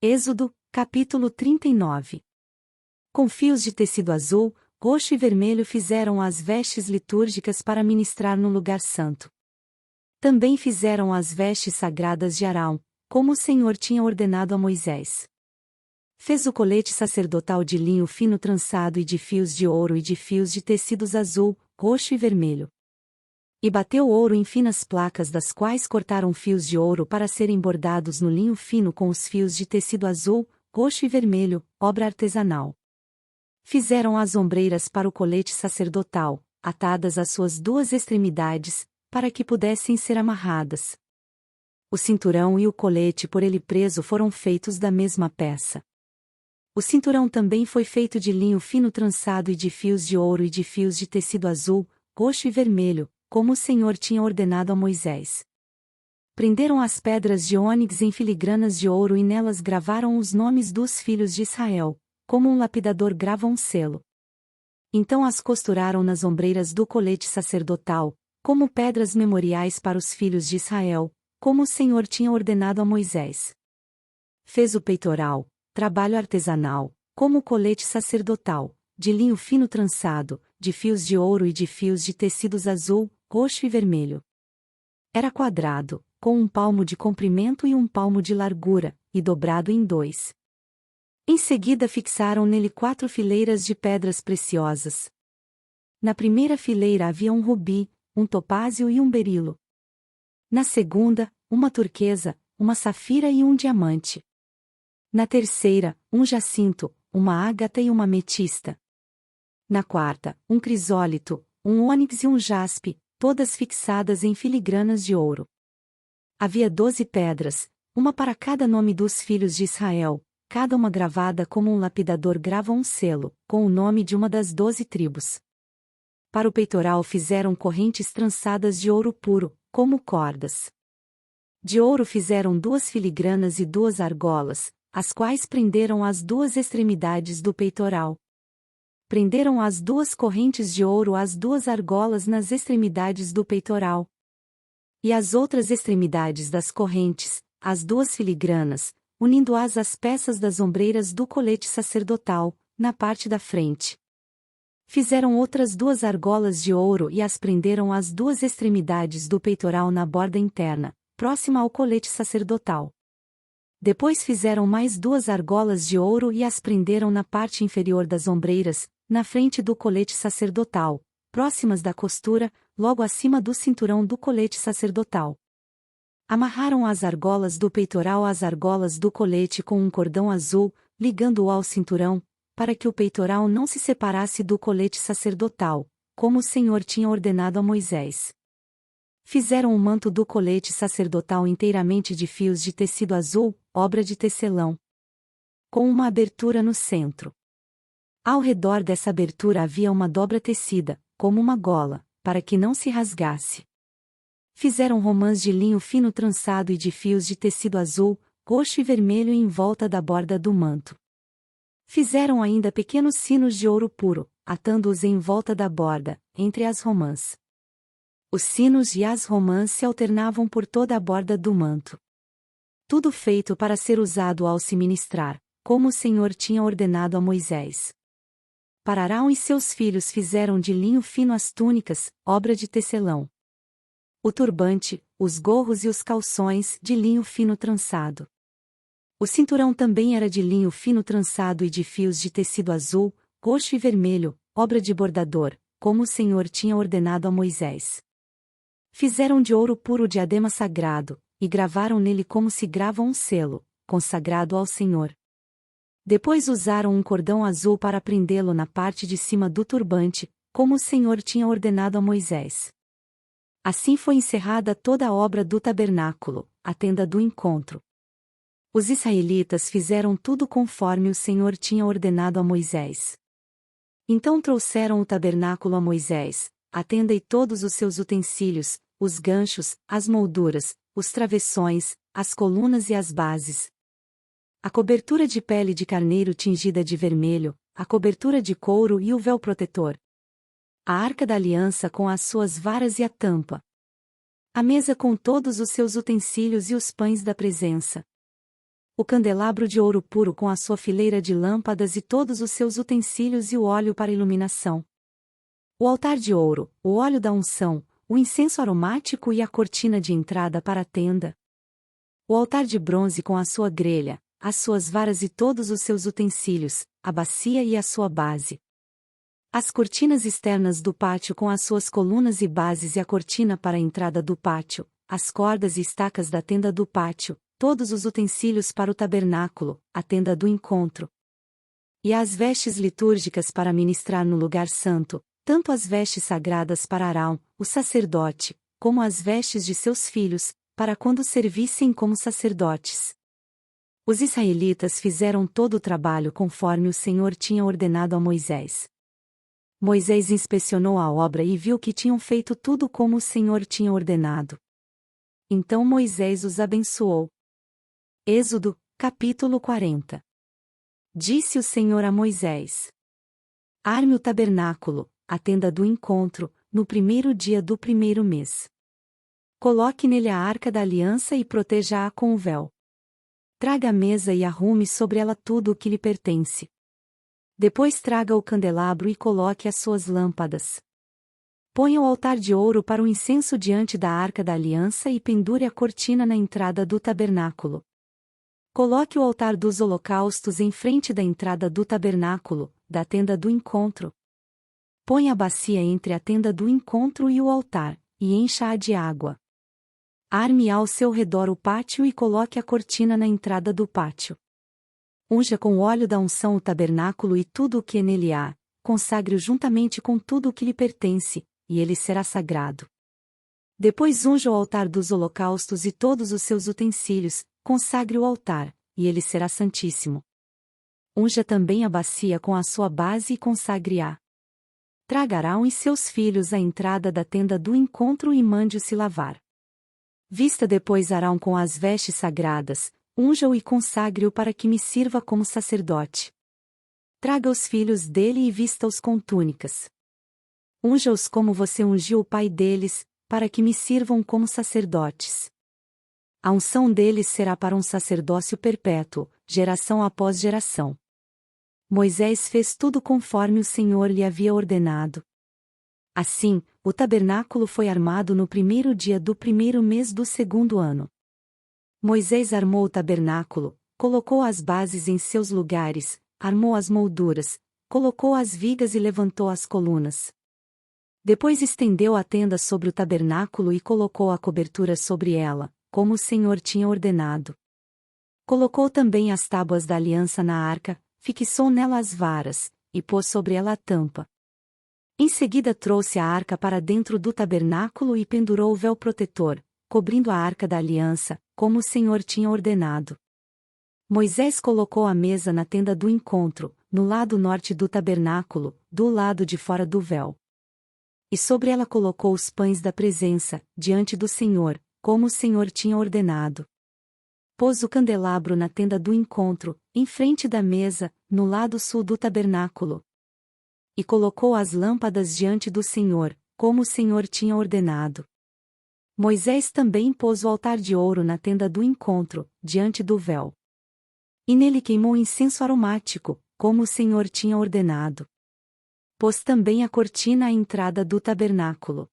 Êxodo, capítulo 39. Com fios de tecido azul, roxo e vermelho fizeram as vestes litúrgicas para ministrar no lugar santo. Também fizeram as vestes sagradas de Arão, como o Senhor tinha ordenado a Moisés. Fez o colete sacerdotal de linho fino trançado e de fios de ouro e de fios de tecidos azul, roxo e vermelho. E bateu ouro em finas placas, das quais cortaram fios de ouro para serem bordados no linho fino com os fios de tecido azul, roxo e vermelho, obra artesanal. Fizeram as ombreiras para o colete sacerdotal, atadas às suas duas extremidades, para que pudessem ser amarradas. O cinturão e o colete por ele preso foram feitos da mesma peça. O cinturão também foi feito de linho fino trançado e de fios de ouro e de fios de tecido azul, roxo e vermelho, como o Senhor tinha ordenado a Moisés. Prenderam as pedras de ônix em filigranas de ouro e nelas gravaram os nomes dos filhos de Israel, como um lapidador grava um selo. Então as costuraram nas ombreiras do colete sacerdotal, como pedras memoriais para os filhos de Israel, como o Senhor tinha ordenado a Moisés. Fez o peitoral, trabalho artesanal, como o colete sacerdotal, de linho fino trançado, de fios de ouro e de fios de tecidos azul, roxo e vermelho. Era quadrado, com 1 palmo de comprimento e 1 palmo de largura, e dobrado em 2. Em seguida fixaram nele 4 fileiras de pedras preciosas. Na primeira fileira havia um rubi, um topázio e um berilo. Na segunda, uma turquesa, uma safira e um diamante. Na terceira, um jacinto, uma ágata e uma ametista. Na quarta, um crisólito, um ônix e um jaspe, todas fixadas em filigranas de ouro. Havia 12 pedras, uma para cada nome dos filhos de Israel, cada uma gravada como um lapidador grava um selo, com o nome de uma das 12 tribos. Para o peitoral fizeram correntes trançadas de ouro puro, como cordas. De ouro fizeram 2 filigranas e 2 argolas, as quais prenderam as 2 extremidades do peitoral. Prenderam as 2 correntes de ouro às 2 argolas nas extremidades do peitoral. E as outras extremidades das correntes, as 2 filigranas, unindo-as às peças das ombreiras do colete sacerdotal, na parte da frente. Fizeram outras 2 argolas de ouro e as prenderam às 2 extremidades do peitoral na borda interna, próxima ao colete sacerdotal. Depois fizeram mais 2 argolas de ouro e as prenderam na parte inferior das ombreiras, na frente do colete sacerdotal, próximas da costura, logo acima do cinturão do colete sacerdotal. Amarraram as argolas do peitoral às argolas do colete com um cordão azul, ligando-o ao cinturão, para que o peitoral não se separasse do colete sacerdotal, como o Senhor tinha ordenado a Moisés. Fizeram o manto do colete sacerdotal inteiramente de fios de tecido azul, obra de tecelão, com uma abertura no centro. Ao redor dessa abertura havia uma dobra tecida, como uma gola, para que não se rasgasse. Fizeram romãs de linho fino trançado e de fios de tecido azul, roxo e vermelho em volta da borda do manto. Fizeram ainda pequenos sinos de ouro puro, atando-os em volta da borda, entre as romãs. Os sinos e as romãs se alternavam por toda a borda do manto. Tudo feito para ser usado ao se ministrar, como o Senhor tinha ordenado a Moisés. Para Arão e seus filhos fizeram de linho fino as túnicas, obra de tecelão. O turbante, os gorros e os calções, de linho fino trançado. O cinturão também era de linho fino trançado e de fios de tecido azul, roxo e vermelho, obra de bordador, como o Senhor tinha ordenado a Moisés. Fizeram de ouro puro o diadema sagrado, e gravaram nele como se grava um selo, consagrado ao Senhor. Depois usaram um cordão azul para prendê-lo na parte de cima do turbante, como o Senhor tinha ordenado a Moisés. Assim foi encerrada toda a obra do tabernáculo, a tenda do encontro. Os israelitas fizeram tudo conforme o Senhor tinha ordenado a Moisés. Então trouxeram o tabernáculo a Moisés, a tenda e todos os seus utensílios, os ganchos, as molduras, os travessões, as colunas e as bases. A cobertura de pele de carneiro tingida de vermelho, a cobertura de couro e o véu protetor. A arca da aliança com as suas varas e a tampa. A mesa com todos os seus utensílios e os pães da presença. o candelabro de ouro puro com a sua fileira de lâmpadas e todos os seus utensílios e o óleo para iluminação. O altar de ouro, o óleo da unção, o incenso aromático e a cortina de entrada para a tenda. O altar de bronze com a sua grelha, as suas varas e todos os seus utensílios, a bacia e a sua base. As cortinas externas do pátio com as suas colunas e bases e a cortina para a entrada do pátio, as cordas e estacas da tenda do pátio, todos os utensílios para o tabernáculo, a tenda do encontro. E as vestes litúrgicas para ministrar no lugar santo, tanto as vestes sagradas para Arão, o sacerdote, como as vestes de seus filhos, para quando servissem como sacerdotes. Os israelitas fizeram todo o trabalho conforme o Senhor tinha ordenado a Moisés. Moisés inspecionou a obra e viu que tinham feito tudo como o Senhor tinha ordenado. Então Moisés os abençoou. Êxodo, capítulo 40. Disse o Senhor a Moisés: Arme o tabernáculo, a tenda do encontro, no primeiro dia do primeiro mês. Coloque nele a arca da aliança e proteja-a com o véu. Traga a mesa e arrume sobre ela tudo o que lhe pertence. Depois traga o candelabro e coloque as suas lâmpadas. Ponha o altar de ouro para o incenso diante da arca da aliança e pendure a cortina na entrada do tabernáculo. Coloque o altar dos holocaustos em frente da entrada do tabernáculo, da tenda do encontro. Ponha a bacia entre a tenda do encontro e o altar, e encha-a de água. Arme ao seu redor o pátio e coloque a cortina na entrada do pátio. Unja com o óleo da unção o tabernáculo e tudo o que nele há, consagre-o juntamente com tudo o que lhe pertence, e ele será sagrado. Depois unja o altar dos holocaustos e todos os seus utensílios, consagre o altar, e ele será santíssimo. Unja também a bacia com a sua base e consagre-a. Traga Arão e seus filhos à entrada da tenda do encontro e mande-o se lavar. Vista depois Arão com as vestes sagradas, unja-o e consagre-o para que me sirva como sacerdote. Traga os filhos dele e vista-os com túnicas. Unja-os como você ungiu o pai deles, para que me sirvam como sacerdotes. A unção deles será para um sacerdócio perpétuo, geração após geração. Moisés fez tudo conforme o Senhor lhe havia ordenado. Assim, o tabernáculo foi armado no primeiro dia do primeiro mês do segundo ano. Moisés armou o tabernáculo, colocou as bases em seus lugares, armou as molduras, colocou as vigas e levantou as colunas. Depois estendeu a tenda sobre o tabernáculo e colocou a cobertura sobre ela, como o Senhor tinha ordenado. Colocou também as tábuas da aliança na arca, fixou nela as varas, e pôs sobre ela a tampa. Em seguida trouxe a arca para dentro do tabernáculo e pendurou o véu protetor, cobrindo a arca da aliança, como o Senhor tinha ordenado. Moisés colocou a mesa na tenda do encontro, no lado norte do tabernáculo, do lado de fora do véu. E sobre ela colocou os pães da presença, diante do Senhor, como o Senhor tinha ordenado. Pôs o candelabro na tenda do encontro, em frente da mesa, no lado sul do tabernáculo. E colocou as lâmpadas diante do Senhor, como o Senhor tinha ordenado. Moisés também pôs o altar de ouro na tenda do encontro, diante do véu. E nele queimou incenso aromático, como o Senhor tinha ordenado. Pôs também a cortina à entrada do tabernáculo.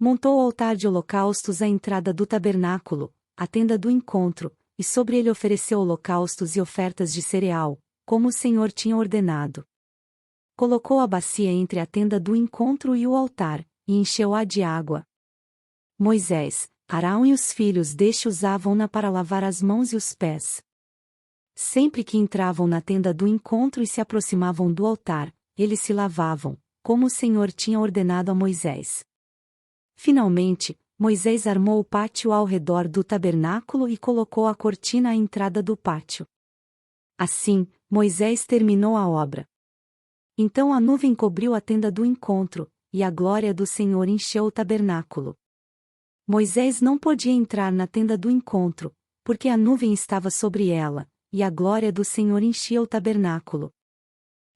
Montou o altar de holocaustos à entrada do tabernáculo, a tenda do encontro, e sobre ele ofereceu holocaustos e ofertas de cereal, como o Senhor tinha ordenado. Colocou a bacia entre a tenda do encontro e o altar, e encheu-a de água. Moisés, Arão e os filhos deste usavam-na para lavar as mãos e os pés. Sempre que entravam na tenda do encontro e se aproximavam do altar, eles se lavavam, como o Senhor tinha ordenado a Moisés. Finalmente, Moisés armou o pátio ao redor do tabernáculo e colocou a cortina à entrada do pátio. Assim, Moisés terminou a obra. Então a nuvem cobriu a tenda do encontro, e a glória do Senhor encheu o tabernáculo. Moisés não podia entrar na tenda do encontro, porque a nuvem estava sobre ela, e a glória do Senhor enchia o tabernáculo.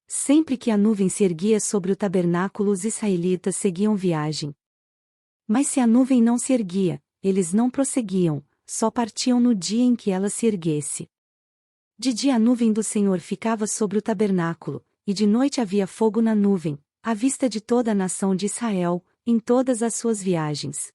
Sempre que a nuvem se erguia sobre o tabernáculo, os israelitas seguiam viagem. Mas se a nuvem não se erguia, eles não prosseguiam, só partiam no dia em que ela se erguesse. De dia a nuvem do Senhor ficava sobre o tabernáculo, e de noite havia fogo na nuvem, à vista de toda a nação de Israel, em todas as suas viagens.